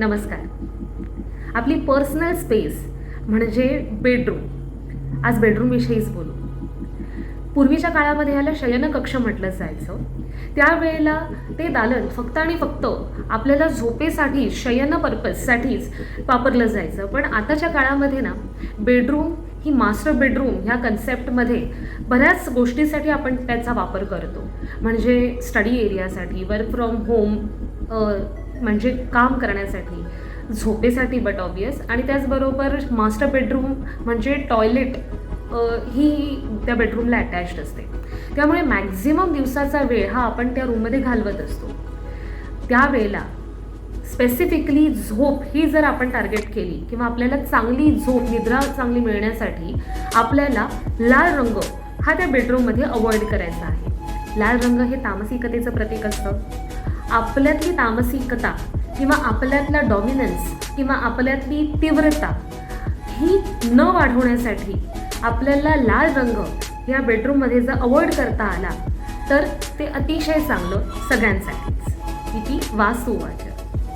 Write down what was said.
नमस्कार. आपली personal space म्हणजे बेडरूम. आज बेडरूमविषयीच बोलू. पूर्वीच्या काळामध्ये याला शयनकक्ष म्हटलं जायचं. त्यावेळेला ते दालन फक्त आणि फक्त आपल्याला झोपेसाठी, शयन पर्पजसाठीच वापरलं जायचं. पण आताच्या काळामध्ये ना, बेडरूम ही मास्टर बेडरूम ह्या कन्सेप्टमध्ये बऱ्याच गोष्टीसाठी आपण त्याचा वापर करतो. म्हणजे स्टडी एरियासाठी, वर्क फ्रॉम होम म्हणजे काम करण्यासाठी, झोपेसाठी बट ऑब्वियस, आणि त्याचबरोबर मास्टर बेडरूम म्हणजे टॉयलेट ही त्या बेडरूमला अटॅच्ड असते. त्यामुळे मॅक्झिमम दिवसाचा वेळ हा आपण त्या रूममध्ये घालवत असतो. त्यावेळेला स्पेसिफिकली झोप ही जर आपण टार्गेट केली किंवा आपल्याला चांगली झोप, निद्रा चांगली मिळण्यासाठी आपल्याला लाल रंग हा त्या बेडरूममध्ये अवॉइड करायचा आहे. लाल रंग हे तामसिकतेचं प्रतीक असतं. आपल्यातली तामसिकता किंवा आपल्यातला डॉमिनन्स किंवा आपल्यातली तीव्रता ही न वाढवण्यासाठी आपल्याला लाल रंग या बेडरूममध्ये जर अवॉइड करता आला तर ते अतिशय चांगलं सगळ्यांसाठीच. इति वास्तुवाच.